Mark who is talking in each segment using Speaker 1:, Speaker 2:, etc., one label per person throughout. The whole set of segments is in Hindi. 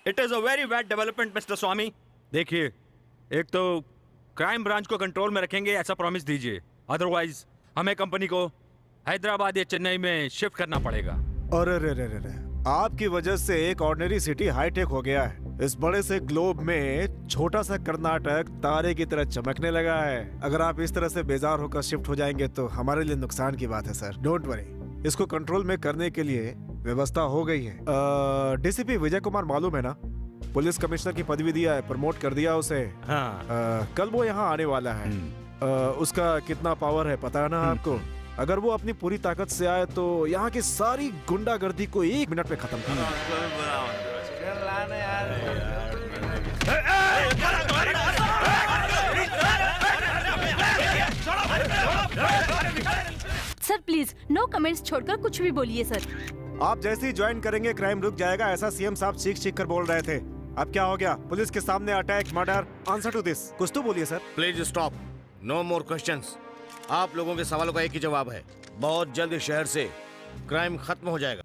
Speaker 1: It is a very bad development mister Swami. देखिए, एक तो क्राइम ब्रांच को कंट्रोल में रखेंगे ऐसा प्रॉमिस दीजिए, अदरवाइज हमें कंपनी को हैदराबाद या चेन्नई में शिफ्ट करना पड़ेगा।
Speaker 2: अरे रे रे रे रे, आपकी वजह से एक ऑर्डिनरी सिटी हाईटेक हो गया है। इस बड़े से ग्लोब में छोटा सा कर्नाटक तारे की तरह चमकने लगा है। अगर आप इस तरह से बेजार होकर शिफ्ट हो जाएंगे तो हमारे लिए नुकसान की बात है सर। डोंट वरी, इसको कंट्रोल में करने के लिए व्यवस्था हो गई है। डीसीपी विजय कुमार मालूम है ना, पुलिस कमिश्नर की पदवी दिया है, प्रमोट कर दिया उसे।
Speaker 1: हाँ।
Speaker 2: कल वो यहाँ आने वाला है। उसका कितना पावर है पता है ना आपको? अगर वो अपनी पूरी ताकत से आए तो यहाँ की सारी गुंडागर्दी को 1 मिनट में खत्म कर
Speaker 3: सर प्लीज नो कमेंट्स छोड़कर कुछ भी बोलिए सर।
Speaker 2: आप जैसे ही ज्वाइन करेंगे क्राइम रुक जाएगा, ऐसा सीएम साहब चीख कर बोल रहे थे। अब क्या हो गया? पुलिस के सामने attack, murder, answer to this. कुछ तो बोलिए sir.
Speaker 4: Please stop, no more questions. आप लोगों के सवालों का एक ही जवाब है, बहुत जल्द इस शहर से क्राइम खत्म हो जाएगा।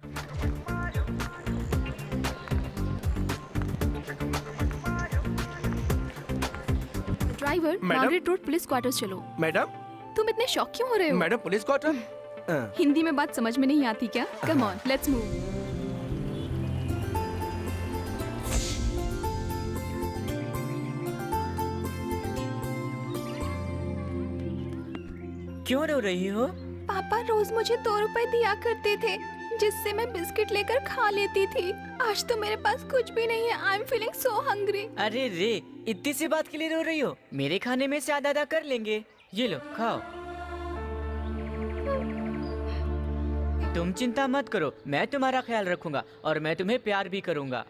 Speaker 3: Driver, Margaret road police quarters चलो।
Speaker 5: मैडम,
Speaker 3: तुम इतने शॉक क्यों हो रहे हो?
Speaker 5: Madam police quarter.
Speaker 3: हिंदी में बात समझ में नहीं आती क्या? Come on, let's move.
Speaker 6: क्यों रो रही हो?
Speaker 3: पापा रोज मुझे 2 रुपए दिया करते थे, जिससे मैं बिस्किट लेकर खा लेती थी। आज तो मेरे पास कुछ भी नहीं है। I am feeling so hungry.
Speaker 6: अरे रे, इतनी सी बात के लिए रो रही हो? मेरे खाने में से आधा आधा कर लेंगे। ये लो खाओ। तुम चिंता मत करो, मैं तुम्हारा ख्याल रखूंगा और मैं तुम्हें प्यार भी करूंगा।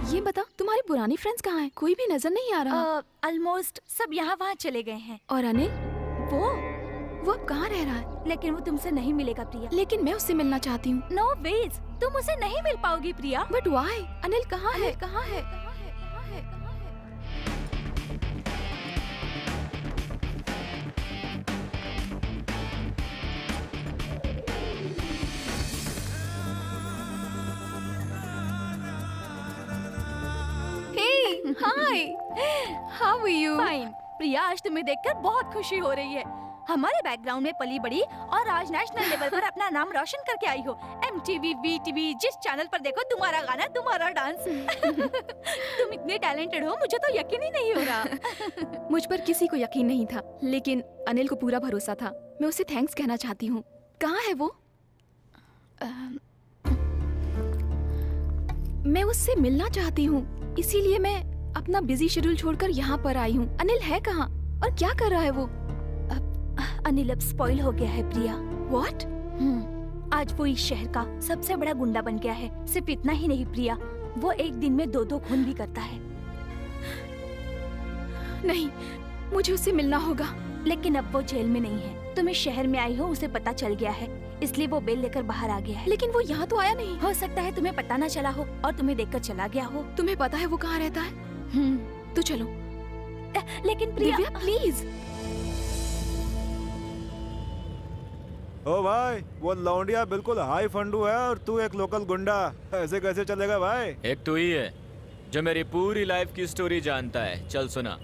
Speaker 3: ये बता, तुम्हारे पुराने फ्रेंड्स कहाँ हैं? कोई भी नजर नहीं आ रहा।
Speaker 7: ऑलमोस्ट सब यहाँ वहाँ चले गए हैं।
Speaker 3: और अनिल,
Speaker 7: वो
Speaker 3: अब कहाँ रह रहा है?
Speaker 7: लेकिन वो तुमसे नहीं मिलेगा प्रिया।
Speaker 3: लेकिन मैं उससे मिलना चाहती हूँ।
Speaker 7: नो वेज, तुम उसे नहीं मिल पाओगी प्रिया।
Speaker 3: But why? अनिल कहाँ है?
Speaker 7: कहाँ है? कहाँ है? कहाँ है? कहाँ है?
Speaker 3: Hey, hi. How are you?
Speaker 7: Fine. Priya, आज तुम्हें देखकर बहुत खुशी हो रही है। हमारे बैकग्राउंड में पली बड़ी और आज नेशनल लेवल पर अपना नाम रोशन करके आई हो। MTV, VTV, जिस चैनल पर देखो तुम्हारा गाना, तुम्हारा डांस। तुम इतने टैलेंटेड हो, मुझे तो यकीन ही नहीं हो रहा।
Speaker 3: मुझ पर किसी को यकीन नहीं था, लेकिन अनिल को पूरा भरोसा था। मैं उसे थैंक्स कहना चाहती हूँ। कहाँ है वो? मैं उससे मिलना चाहती हूँ, इसीलिए मैं अपना बिजी शेड्यूल छोड़कर यहाँ पर आई हूँ। अनिल है कहाँ और क्या कर रहा है वो?
Speaker 7: अनिल अब स्पॉइल हो गया है प्रिया।
Speaker 3: What?
Speaker 7: आज वो इस शहर का सबसे बड़ा गुंडा बन गया है। सिर्फ इतना ही नहीं प्रिया, वो एक दिन में 2-2 खून भी करता है।
Speaker 3: नहीं, मुझे उससे मिलना होगा।
Speaker 7: लेकिन अब वो जेल में नहीं है। तुम इस शहर में आई हो, उसे पता चल गया है, इसलिए वो बेल लेकर बाहर आ गया है।
Speaker 3: लेकिन वो यहाँ तो आया नहीं।
Speaker 7: हो सकता है तुम्हें पता न चला हो और तुम्हें देखकर चला गया हो।
Speaker 3: तुम्हें पता है वो कहाँ रहता है? तो चलो।
Speaker 7: लेकिन प्रिया,
Speaker 3: दिव्या प्लीज।
Speaker 2: ओ भाई, वो लौंडिया बिल्कुल हाई फंडू है और तू एक लोकल गुंडा। ऐसे कैसे चलेगा भाई?
Speaker 8: एक तो ही है जो मेरी पूरी लाइफ की स्टोरी जानता है। चल सुना।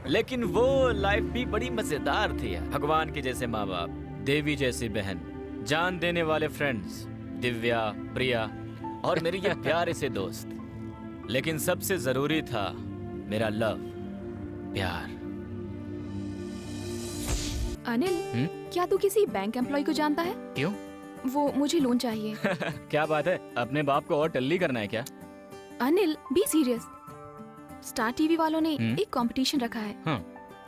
Speaker 8: लेकिन वो लाइफ भी बड़ी मजेदार थी यार। भगवान के जैसे माँ बाप, देवी जैसी बहन, जान देने वाले फ्रेंड्स, दिव्या, प्रिया और मेरे ये प्यारे से दोस्त। लेकिन सबसे जरूरी था मेरा लव, प्यार।
Speaker 3: अनिल, क्या तू किसी बैंक एम्प्लॉय को जानता है?
Speaker 8: क्यों?
Speaker 3: वो मुझे लोन चाहिए।
Speaker 8: क्या बात है, अपने बाप को और टल्ली करना है क्या?
Speaker 3: Anil, be serious. Star TV वालों ने एक कंपटीशन रखा है,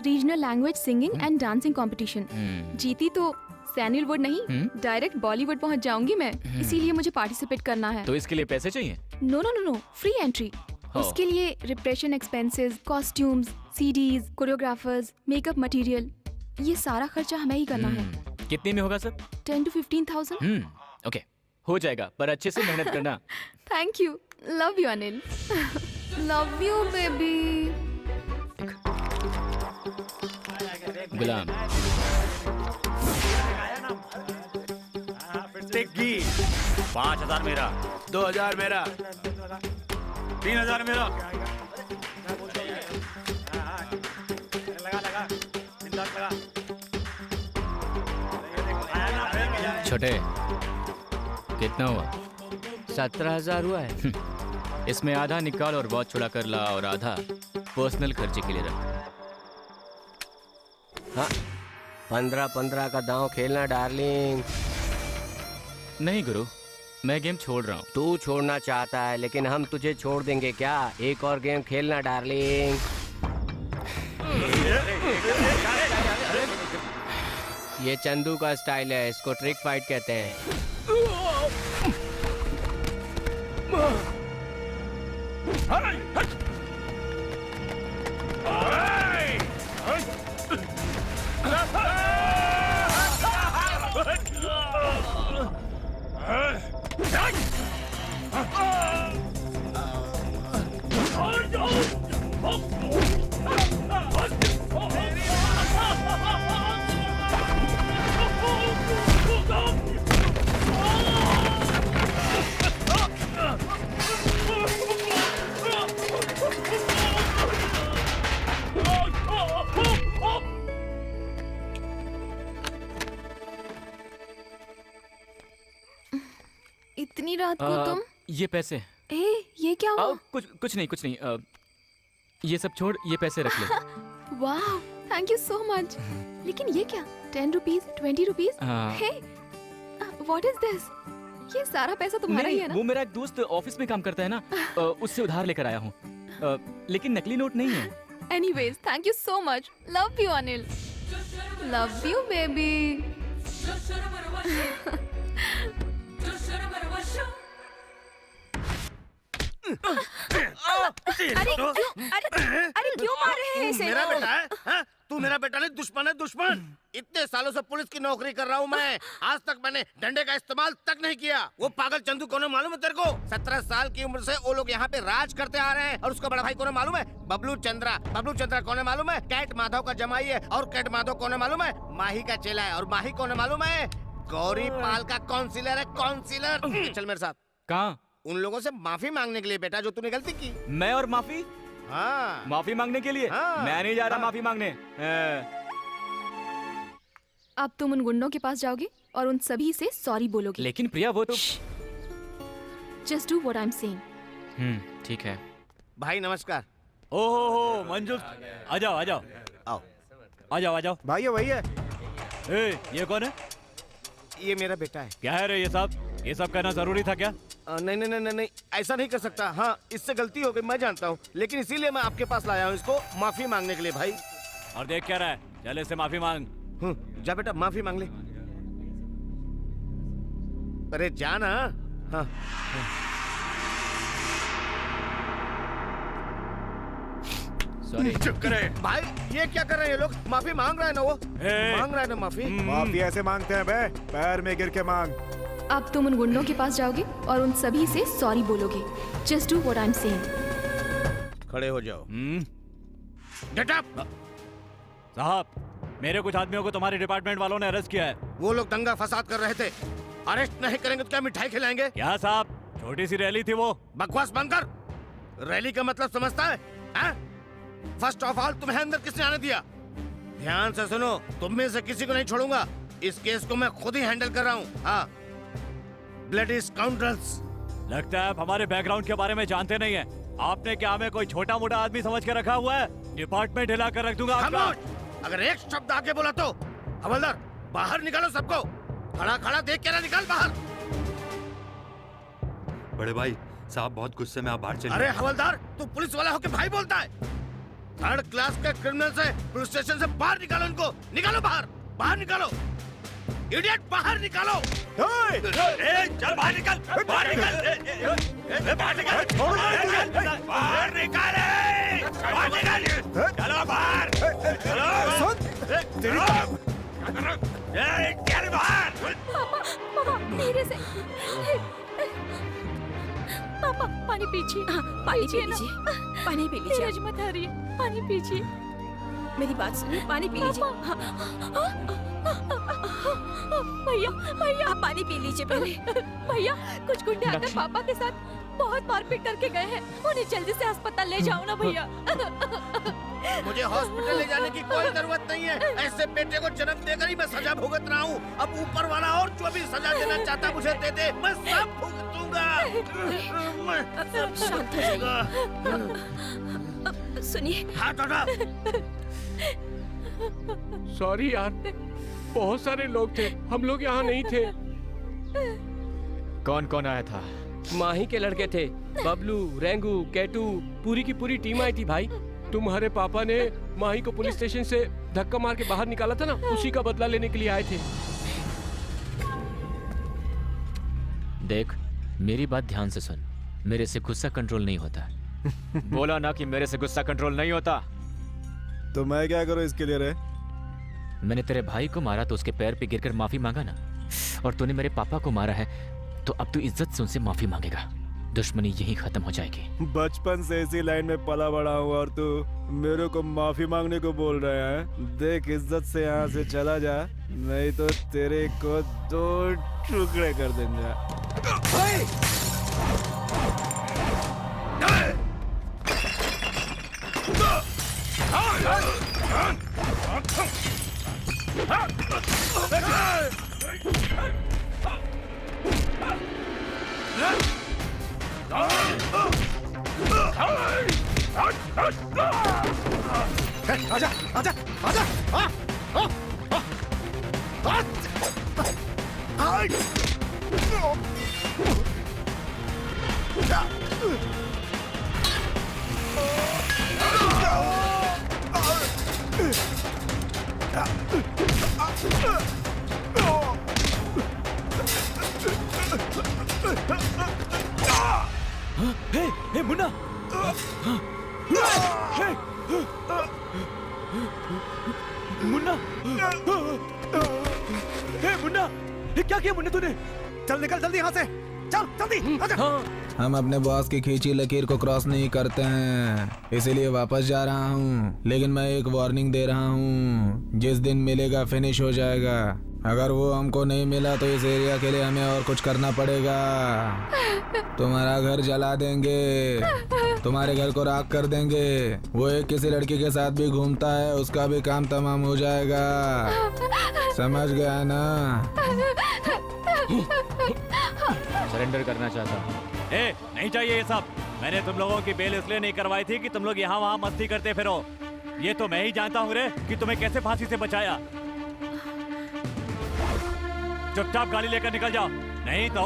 Speaker 3: regional language singing and dancing competition. जीती तो सैंडलवुड नहीं, डायरेक्ट बॉलीवुड पहुंच जाऊंगी मैं। इसीलिए मुझे पार्टिसिपेट करना है।
Speaker 8: तो इसके लिए पैसे चाहिए?
Speaker 3: No no no no, free entry. इसके लिए repression expenses, costumes, CDs, choreographers, makeup material, ये सारा खर्चा हमें ही करना है।
Speaker 8: कितने में होगा सब?
Speaker 3: 10 to 15,000।
Speaker 8: ओके, हो जाएगा, पर अच्छे से मेहनत करना।
Speaker 3: Thank you, love you Anil. Love you baby.
Speaker 8: गुलाम,
Speaker 1: जी
Speaker 4: 5,000 मेरा।
Speaker 5: 2,000 मेरा।
Speaker 1: 3,000 मेरा।
Speaker 8: छोटे कितना हुआ?
Speaker 6: 17,000 हुआ है।
Speaker 8: इसमें आधा निकाल और वॉच छुड़ा कर ला और आधा पर्सनल खर्चे के लिए रख।
Speaker 5: हाँ 15-15 का दांव खेलना डार्लिंग।
Speaker 8: नहीं गुरु, मैं गेम छोड़ रहा हूँ।
Speaker 5: तू छोड़ना चाहता है लेकिन हम तुझे छोड़ देंगे क्या? एक और गेम खेलना डार्लिंग। ये चंदू का स्टाइल है, इसको ट्रिक फाइट कहते हैं।
Speaker 3: इतनी रात को तुम?
Speaker 8: ये पैसे।
Speaker 3: ये क्या हुआ?
Speaker 8: कुछ नहीं। ये सब छोड़, ये पैसे रख ले।
Speaker 3: वाह, थैंक यू सो मच। लेकिन ये क्या? 10 रुपीज, 20 रुपीज?
Speaker 8: हाँ।
Speaker 3: हे, व्हाट इज दिस? ये सारा पैसा तुम्हारा ही है ना?
Speaker 8: वो मेरा एक दोस्त ऑफिस में काम करता है ना, उससे उधार लेकर आया हूँ। लेकिन नकली नोट नहीं है।
Speaker 3: Anyways, thank you so much. Love you, Anil. Love you, baby.
Speaker 7: अरे क्यों मार रहे हैं इसे?
Speaker 4: मेरा बेटा है? हाँ? तू मेरा बेटा नहीं, दुश्मन है, दुश्मन। इतने सालों से पुलिस की नौकरी कर रहा हूँ मैं, आज तक मैंने डंडे का इस्तेमाल तक नहीं किया। वो पागल चंदू कौन है मालूम है तेरे को? 17 साल की उम्र से वो लोग यहाँ पे राज करते आ रहे हैं। और उसका बड़ा भाई कौन है मालूम है? बबलू चंद्रा। बबलू चंद्रा कौन है मालूम है? कैट माधव का जमाई है। और कैट माधव कौन है मालूम है? माही का चेला है। और माही कौन है मालूम है? गौरी पाल का काउंसिलर है, काउंसिलर। चल मेरे साथ।
Speaker 8: कहाँ?
Speaker 4: उन लोगों से माफी मांगने के लिए बेटा, जो तूने गलती की।
Speaker 8: मैं और माफी?
Speaker 4: हाँ।
Speaker 8: माफी मांगने के लिए?
Speaker 4: हाँ।
Speaker 8: मैं नहीं जा रहा माफी मांगने।
Speaker 3: अब तुम उन गुंडों के पास जाओगे और उन सभी से सॉरी बोलोगे।
Speaker 8: लेकिन प्रिया वो तो।
Speaker 3: Just do what I'm saying.
Speaker 8: ठीक है।
Speaker 4: भाई नमस्कार।
Speaker 1: ओहो मंजू, आ जाओ आ जाओ
Speaker 4: आओ।
Speaker 1: आ जाओ आ जाओ।
Speaker 2: भाई वही है।
Speaker 1: ये कौन है?
Speaker 4: ये मेरा बेटा है।
Speaker 1: क्या है रे ये सब? ये सब कहना जरूरी था क्या?
Speaker 4: नहीं नहीं नहीं नहीं, ऐसा नहीं कर सकता। हाँ, इससे गलती हो गई, मैं जानता हूँ, लेकिन इसीलिए मैं आपके पास लाया हूँ इसको माफी मांगने के लिए। भाई
Speaker 1: और देख क्या रहा है, चल इससे माफी मांग।
Speaker 4: जा बेटा माफी मांग ले। अरे जा ना। हाँ।
Speaker 8: सॉरी।
Speaker 4: चुप करे भाई, ये क्या कर रहे हैं ये लोग? माफी मांग रहा है ना वो, मांग रहा है ना माफी।
Speaker 2: माफी ऐसे मांगते हैं बे, पैर में गिर के मांग।
Speaker 3: अब तुम उन गुंडों के पास जाओगे और उन सभी से सॉरी बोलोगे। Just do what I'm saying.
Speaker 4: खड़े हो जाओ। Get up.
Speaker 1: साहब, मेरे कुछ आदमियों को तुम्हारे डिपार्टमेंट वालों ने अरेस्ट किया है।
Speaker 4: वो लोग दंगा फसाद कर रहे थे, अरेस्ट नहीं करेंगे तो क्या मिठाई खिलाएंगे?
Speaker 1: क्या साहब, छोटी सी रैली थी वो।
Speaker 4: बकवास बंद कर। रैली का मतलब समझता है? फर्स्ट ऑफ ऑल तुम्हें अंदर किसने आने दिया? ध्यान से सुनो, तुम में से किसी को नहीं छोड़ूंगा। इस केस को मैं खुद ही हैंडल कर रहा हूँ। हाँ, ब्लडी स्काउंड्रल्स।
Speaker 1: लगता है आप हमारे बैकग्राउंड के बारे में जानते नहीं है। आपने क्या हमें कोई छोटा मोटा आदमी समझ के रखा हुआ है? डिपार्टमेंट हिला कर रख दूंगा आपका।
Speaker 4: अगर एक शब्द आगे बोला तो हवलदार बाहर निकालो सबको। खड़ा खड़ा देख के ना निकाल बाहर।
Speaker 9: बड़े भाई साहब बहुत गुस्से में, आप बाहर चलिए।
Speaker 4: अरे हवलदार, तू पुलिस वाला होके भाई बोलता है? थर्ड क्लास के क्रिमिनल से पुलिस स्टेशन से बाहर निकालो इनको। निकालो बाहर, बाहर निकालो। इडियट, बाहर निकालो।
Speaker 1: चल बाहर निकल, बाहर निकल, बाहर निकल, बाहर निकाल, बाहर निकल, चलो बाहर, चलो, चल बाहर।
Speaker 7: पापा धीरे से। पापा पानी पीजिए।
Speaker 3: पानी पी लीजिए, पानी पी लीजिए।
Speaker 7: धीरज मत हारिए, पानी पीजिए।
Speaker 3: मेरी बात सुनिए, पानी पी लीजिए।
Speaker 7: भैया भैया आप पानी पी लीजिए पहले। भैया कुछ गुंडे आकर पापा के साथ बहुत मारपीट करके गए हैं, उन्हें जल्दी से अस्पताल ले जाओ ना भैया।
Speaker 4: मुझे हॉस्पिटल ले जाने की कोई जरूरत नहीं है। ऐसे बेटे को जन्म देकर ही मैं सजा भुगत रहा हूँ। अब ऊपर वाला और जो भी सजा देना चाहता मुझे दे दे, मैं सब भुगतूंगा।
Speaker 3: शांत हो जाइए। सुनिए,
Speaker 4: हाथ हटा।
Speaker 10: सॉरी यार, बहुत सारे लोग थे, हम लोग यहाँ नहीं थे।
Speaker 8: कौन कौन आया था?
Speaker 5: माही के लड़के थे, बबलू, रेंगू, केटू, पूरी की पूरी टीम आई थी भाई।
Speaker 10: तुम्हारे पापा ने माही को पुलिस स्टेशन से धक्का मार के बाहर निकाला था ना, उसी का बदला लेने के लिए आए थे।
Speaker 8: देख, मेरी बात ध्यान से सुन। मेरे से गुस्सा कंट्रोल नहीं होता। बोला ना कि मेरे से गुस्सा कंट्रोल नहीं होता।
Speaker 2: तो मैं क्या करूँ इसके लिए रे?
Speaker 8: मैंने तेरे भाई को मारा तो उसके पैर पे गिरकर माफी मांगा ना, और तूने मेरे पापा को मारा है तो अब तू इज्जत से उनसे माफी मांगेगा। दुश्मनी यही खत्म हो जाएगी।
Speaker 2: बचपन से इसी लाइन में पला बड़ा हूँ और तू मेरे को माफी मांगने को बोल रहा है? देख, इज्जत से यहाँ से चला जा, नहीं तो तेरे को 2 टुकड़े कर देंगे। आजा आजा आजा।
Speaker 1: हे मुन्ना, मुन्ना, हे मुन्ना, ये क्या किया मुन्ना तूने?
Speaker 2: चल निकल जल्दी यहाँ से, चल जल्दी आजा।
Speaker 11: हम अपने बॉस की खींची लकीर को क्रॉस नहीं करते हैं, इसीलिए वापस जा रहा हूँ। लेकिन मैं एक वार्निंग दे रहा हूँ, जिस दिन मिलेगा फिनिश हो जाएगा। अगर वो हमको नहीं मिला तो इस एरिया के लिए हमें और कुछ करना पड़ेगा। तुम्हारा घर जला देंगे, तुम्हारे घर को राख कर देंगे। वो एक किसी लड़की के साथ भी घूमता है, उसका भी काम तमाम हो जाएगा। समझ गया ना?
Speaker 8: सरेंडर करना चाहता हूँ।
Speaker 1: नहीं चाहिए ये सब। मैंने तुम लोगों की बेल इसलिए नहीं करवाई थी कि तुम लोग यहाँ वहाँ मस्ती करते फिरो। ये तो मैं ही जानता हूँ रे कि तुम्हें कैसे फांसी से बचाया। चुपचाप गाड़ी लेकर निकल जाओ, नहीं तो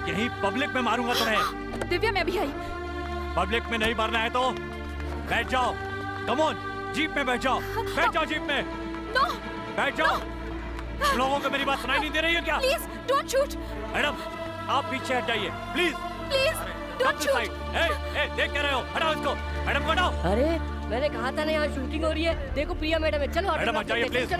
Speaker 1: यहीं पब्लिक में मारूंगा तुम्हें।
Speaker 3: दिव्या मैं भी आई।
Speaker 1: पब्लिक में नहीं मारना है तो बैठ जाओ। कम ऑन, जीप में बैठ जाओ। बैठ जाओ जीप में।
Speaker 3: नो,
Speaker 1: बैठ जाओ। तुम लोगों को मेरी बात सुनाई नहीं दे रही है क्या?
Speaker 3: Please don't shoot.
Speaker 1: मैडम, आप पीछे हट जाइए प्लीज।
Speaker 3: Please don't shoot.
Speaker 1: देख क्या रहे हो? हटाओ इसको। मैडम को हटाओ।
Speaker 7: अरे मैंने कहा था ना यहाँ शूटिंग हो रही है। देखो प्रिया मैडम है, चलो
Speaker 1: मैडम हट जाइए प्लीज।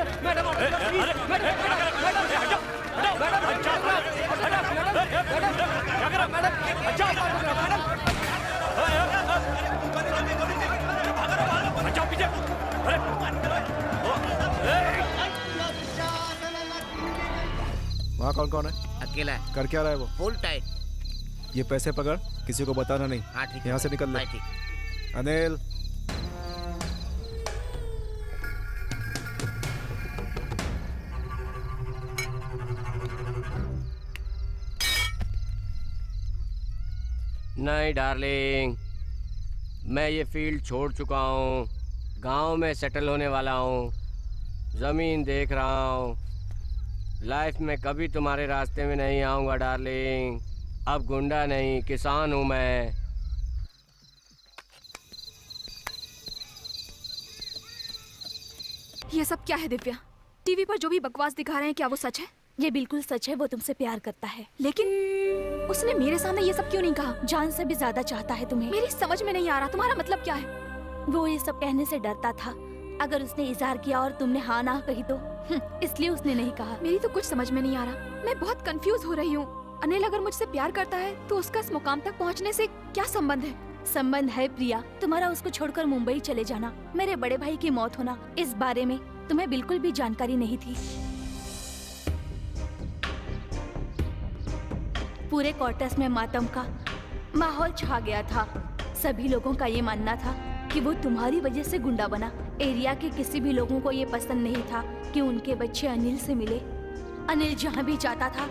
Speaker 2: वहाँ कौन कौन है?
Speaker 4: अकेला है।
Speaker 2: कर क्या रहा है वो?
Speaker 4: Full tight.
Speaker 2: ये पैसे पकड़, किसी को बताना नहीं।
Speaker 4: हाँ ठीक है।
Speaker 2: यहाँ से निकल ले।
Speaker 4: ठीक।
Speaker 2: अनिल,
Speaker 5: नहीं डार्लिंग, मैं ये फील्ड छोड़ चुका हूँ, गांव में सेटल होने वाला हूँ, ज़मीन देख रहा हूँ। लाइफ में कभी तुम्हारे रास्ते में नहीं आऊँगा डार्लिंग। अब गुंडा नहीं, किसान हूँ मैं।
Speaker 3: ये सब क्या है दिव्या? टीवी पर जो भी बकवास दिखा रहे हैं, क्या वो सच है?
Speaker 7: ये बिल्कुल सच है, वो तुमसे प्यार करता है।
Speaker 3: लेकिन उसने मेरे सामने ये सब क्यों नहीं कहा?
Speaker 7: जान से भी ज्यादा चाहता है तुम्हें।
Speaker 3: मेरी समझ में नहीं आ रहा, तुम्हारा मतलब क्या है?
Speaker 7: वो ये सब कहने से डरता था, अगर उसने इजहार किया और तुमने हाँ ना कही तो इसलिए उसने नहीं कहा।
Speaker 3: मेरी तो कुछ समझ में नहीं आ रहा, मैं बहुत कंफ्यूज हो रही हूँ। अनिल अगर मुझसे प्यार करता है तो उसका इस मुकाम तक पहुँचने से क्या संबंध है?
Speaker 7: संबंध है प्रिया, तुम्हारा उसको छोड़कर मुंबई चले जाना, मेरे बड़े भाई की मौत होना, इस बारे में तुम्हें बिल्कुल भी जानकारी नहीं थी। पूरे क्वार्टर्स में मातम का माहौल छा गया था। सभी लोगों का ये मानना था कि वो तुम्हारी वजह से गुंडा बना। एरिया के किसी भी लोगों को ये पसंद नहीं था कि उनके बच्चे अनिल से मिले। अनिल जहाँ भी जाता था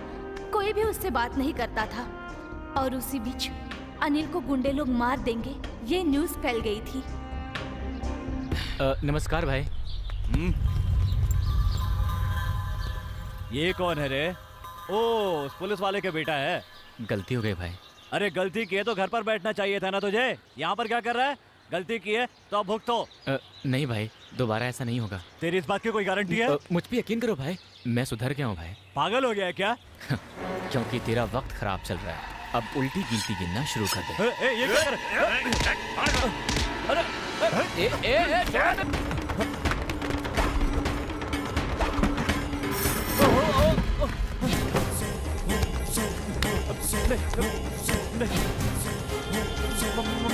Speaker 7: कोई भी उससे बात नहीं करता था, और उसी बीच अनिल को गुंडे लोग मार देंगे ये न्यूज़ फैल गई थी।
Speaker 8: नमस्कार भाई।
Speaker 12: ये कौन है रे? ओ, उस पुलिस वाले के बेटा है।
Speaker 8: गलती हो गई भाई।
Speaker 12: अरे गलती की है तो घर पर बैठना चाहिए था ना तुझे। यहाँ पर क्या कर रहा है? गलती की है तो अब भुगतो।
Speaker 8: नहीं भाई, दोबारा ऐसा नहीं होगा।
Speaker 12: तेरी इस बात की कोई गारंटी है?
Speaker 8: मुझ पे यकीन करो भाई, मैं सुधर गया हूँ भाई।
Speaker 12: पागल हो गया है क्या?
Speaker 8: क्योंकि तेरा वक्त खराब चल रहा है, अब उल्टी गिनती गिनना शुरू कर दे।
Speaker 12: ये क्या कर?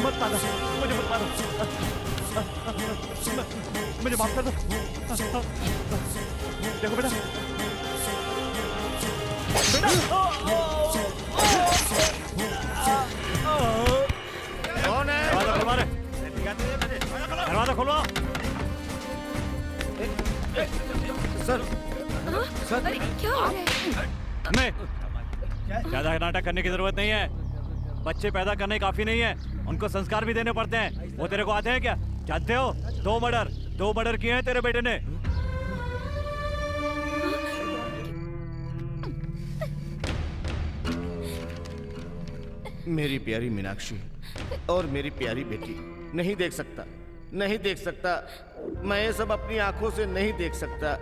Speaker 12: मत मारो, मुझे मत मारो, मुझे माफ कर दो। देखो बेटा,
Speaker 4: कौन है?
Speaker 12: दरवाजा खोलो।
Speaker 4: सर, सर,
Speaker 3: अरे क्या हो रहा है?
Speaker 12: नहीं, ज्यादा नाटक करने की जरूरत नहीं है। बच्चे पैदा करने काफी नहीं है, उनको संस्कार भी देने पड़ते हैं। वो तेरे को आते हैं क्या? जानते हो, 2 मर्डर किए हैं तेरे बेटे ने।
Speaker 4: मेरी प्यारी मीनाक्षी और मेरी प्यारी बेटी, नहीं देख सकता, नहीं देख सकता। मैं ये सब अपनी आंखों से नहीं देख सकता।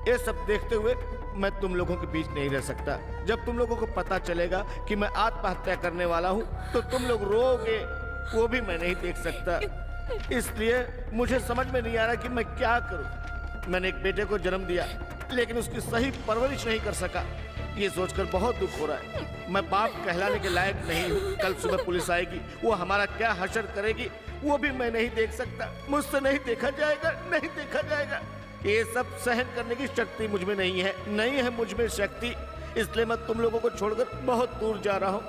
Speaker 4: ये सब देखते हुए मैं तुम लोगों के बीच नहीं रह सकता। जब तुम लोगों को पता चलेगा कि मैं आत्महत्या करने वाला हूँ तो तुम लोग रोओगे, वो भी मैं नहीं देख सकता। इसलिए मुझे समझ में नहीं आ रहा कि मैं क्या करूँ। मैंने एक बेटे को जन्म दिया लेकिन उसकी सही परवरिश नहीं कर सका। ये सोचकर बहुत दुख हो रहा है। मैं बाप कहलाने के लायक नहीं हूँ। कल सुबह पुलिस आएगी, वो हमारा क्या हशर करेगी वो भी मैं नहीं देख सकता। मुझसे नहीं देखा जाएगा, नहीं देखा जाएगा। ये सब सहन करने की शक्ति मुझ में नहीं है, नहीं है मुझ में शक्ति। इसलिए मैं तुम लोगों को छोड़कर बहुत दूर जा रहा हूँ,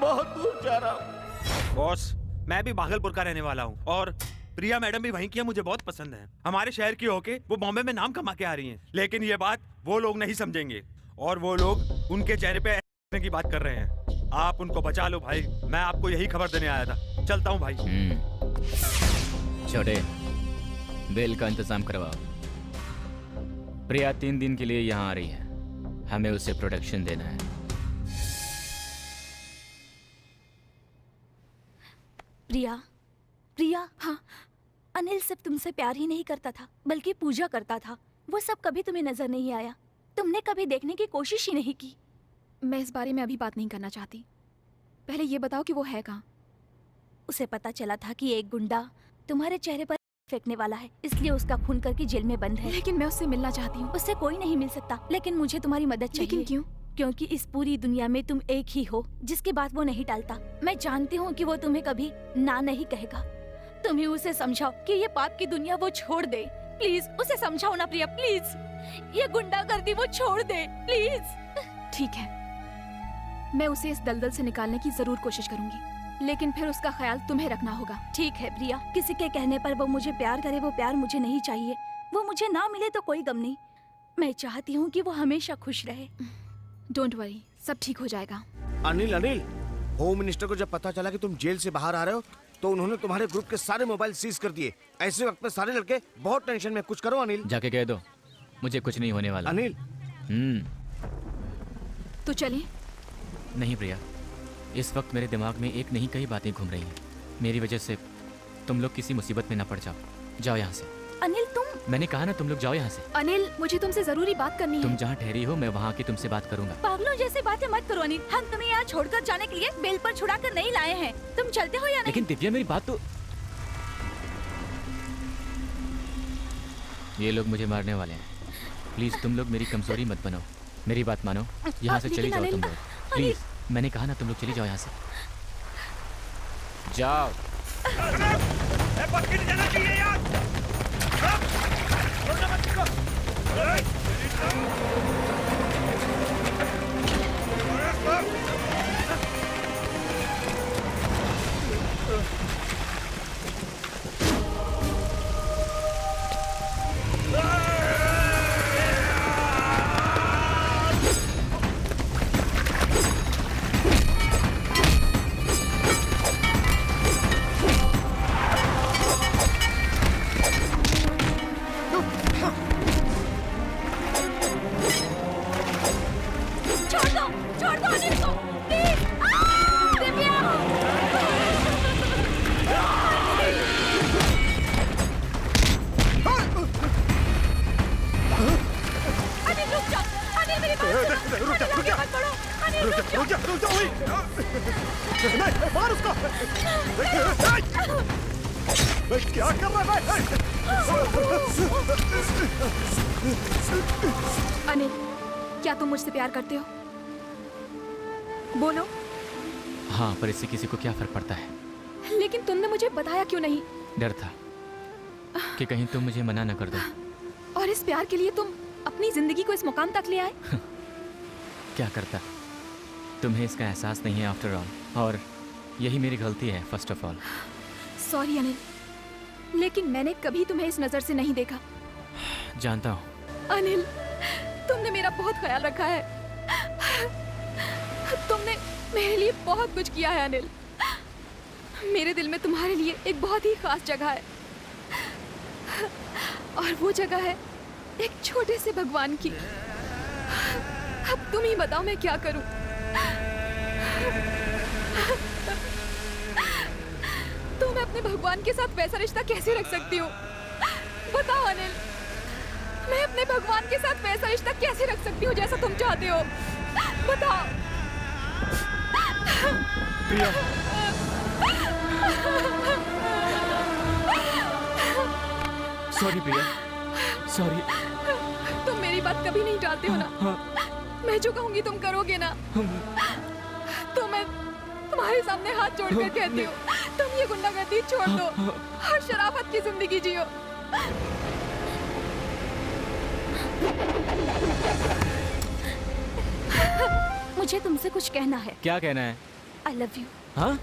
Speaker 4: बहुत दूर जा रहा हूँ।
Speaker 1: बॉस, मैं भी भागलपुर का रहने वाला हूँ और प्रिया मैडम भी वहीं की है, मुझे बहुत पसंद है। हमारे शहर की होके वो बॉम्बे में नाम कमा के आ रही हैं। लेकिन ये बात वो लोग नहीं समझेंगे और वो लोग उनके चेहरे पे ऐसे की बात कर रहे हैं। आप उनको बचा लो भाई, मैं आपको यही खबर देने आया था। चलता हूँ भाई।
Speaker 8: छोटे, बेल का इंतजाम करवाओ। प्रिया 3 दिन के लिए यहाँ आ रही है, हमें उसे प्रोटेक्शन देना है।
Speaker 7: प्रिया, प्रिया, हाँ, अनिल सिर्फ तुमसे प्यार ही नहीं करता था बल्कि पूजा करता था। वो सब कभी तुम्हें नजर नहीं आया, तुमने कभी देखने की कोशिश ही नहीं की।
Speaker 3: मैं इस बारे में अभी बात नहीं करना चाहती। पहले ये बताओ कि वो है कहाँ?
Speaker 7: उसे पता चला था कि एक गुंडा तुम्हारे चेहरे पर फेंकने वाला है, इसलिए उसका खून करके जेल में बंद है।
Speaker 3: लेकिन मैं उससे मिलना चाहती हूँ।
Speaker 7: उससे कोई नहीं मिल सकता, लेकिन मुझे तुम्हारी मदद चाहिए।
Speaker 3: लेकिन क्यों?
Speaker 7: क्योंकि इस पूरी दुनिया में तुम एक ही हो जिसकी बात वो नहीं टालता। मैं जानती हूँ कि वो तुम्हें कभी ना नहीं कहेगा। तुम ही उसे समझाओ कि ये पाप की दुनिया वो छोड़ दे। प्लीज उसे समझाओ ना प्रिया, प्लीज। ये गुंडागर्दी वो छोड़ दे, प्लीज।
Speaker 3: ठीक है, मैं उसे इस दलदल से निकालने की जरूर कोशिश करूंगी, लेकिन फिर उसका ख्याल तुम्हें रखना होगा।
Speaker 7: ठीक है प्रिया, किसी के कहने पर वो मुझे प्यार करे, वो प्यार मुझे नहीं चाहिए। वो मुझे ना मिले तो कोई गम नहीं, मैं चाहती हूँ कि वो हमेशा खुश रहे।
Speaker 3: डोंट वरी, सब ठीक हो जाएगा।
Speaker 4: अनिल, अनिल, होम मिनिस्टर को जब पता चला कि तुम जेल से बाहर आ रहे हो तो उन्होंने तुम्हारे ग्रुप के सारे मोबाइल सीज कर दिए। ऐसे वक्त में सारे लड़के बहुत टेंशन में। कुछ करो अनिल।
Speaker 8: जाके कह दो मुझे कुछ नहीं होने वाला।
Speaker 4: अनिल,
Speaker 3: तो चलिए।
Speaker 8: नहीं प्रिया, इस वक्त मेरे दिमाग में एक नहीं कई बातें घूम रही हैं। मेरी वजह से तुम लोग किसी मुसीबत में ना पड़ जाओ। जाओ यहाँ से।
Speaker 7: अनिल तुम।
Speaker 8: मैंने कहा ना, तुम लोग जाओ यहाँ से।
Speaker 3: अनिल, मुझे तुमसे जरूरी बात करनी है।
Speaker 8: तुम जहाँ ठहरी हो मैं वहाँ की तुमसे बात करूंगा।
Speaker 7: पागलों जैसी बातें मत करो अनिल। हम तुम्हें यहाँ छोड़कर जाने के लिए बेल पर छुड़ा कर नहीं लाए हैं। तुम चलते हो या नहीं?
Speaker 8: लेकिन दिव्या, मेरी बात तो। ये लोग मुझे मारने वाले हैं। प्लीज तुम लोग मेरी कमजोरी मत बनो, मेरी बात मानो। यहाँ से चली जाओ तुम लोग, प्लीज। मैंने कहा ना, तुम लोग चली जाओ यहाँ से। जाओ।
Speaker 2: इसको। मैं क्या कर रहा है?
Speaker 3: अनिल, क्या तुम मुझसे प्यार करते हो? बोलो।
Speaker 8: हाँ, पर इससे किसी को क्या फर्क पड़ता है?
Speaker 3: लेकिन तुमने मुझे बताया क्यों नहीं?
Speaker 8: डर था कि कहीं तुम मुझे मना न कर दो।
Speaker 3: और इस प्यार के लिए तुम अपनी जिंदगी को इस मुकाम तक ले आए?
Speaker 8: क्या करता, तुम्हें इसका एहसास नहीं है आफ्टर ऑल, और यही मेरी गलती है first of all.
Speaker 3: Sorry Anil, लेकिन मैंने कभी तुम्हें इस नजर से नहीं देखा।
Speaker 8: जानता हूँ।
Speaker 3: अनिल, तुमने मेरा बहुत ख्याल रखा है। तुमने मेरे लिए बहुत कुछ किया है अनिल। मेरे दिल में तुम्हारे लिए एक बहुत ही खास जगह है, और वो जगह है एक छोटे से भगवान की। अब तुम ही बताओ मैं क्या करूं? तो मैं अपने भगवान के साथ वैसा रिश्ता कैसे रख सकती हूँ? बताओ अनिल, मैं अपने भगवान के साथ वैसा रिश्ता कैसे रख सकती हूँ जैसा तुम चाहते हो? बताओ।
Speaker 8: प्रिया, सॉरी प्रिया, सॉरी।
Speaker 3: तुम मेरी बात कभी नहीं टालते हो ना? मैं जो कहूंगी तुम करोगे ना? तो मैं तुम्हारे सामने हाथ जोड़कर कहती हूँ, तुम ये गुंडागर्दी छोड़ दो और शराफत की जिंदगी जियो। मुझे तुमसे कुछ कहना है।
Speaker 8: क्या कहना है?
Speaker 3: I love you.
Speaker 8: हाँ?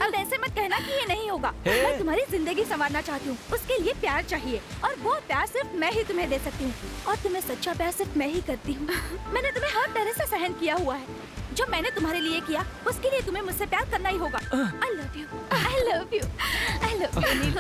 Speaker 7: अब ऐसे मत कहना कि ये नहीं होगा।
Speaker 8: हे?
Speaker 7: मैं तुम्हारी जिंदगी संवारना चाहती हूँ, उसके लिए प्यार चाहिए, और वो प्यार सिर्फ मैं ही तुम्हें दे सकती हूँ, और तुम्हें सच्चा प्यार सिर्फ मैं ही करती हूँ। मैंने तुम्हें हर तरह से सहन किया हुआ है, जो मैंने तुम्हारे लिए किया उसके लिए तुम्हें मुझसे प्यार करना ही होगा। I love you, I love you, I love you.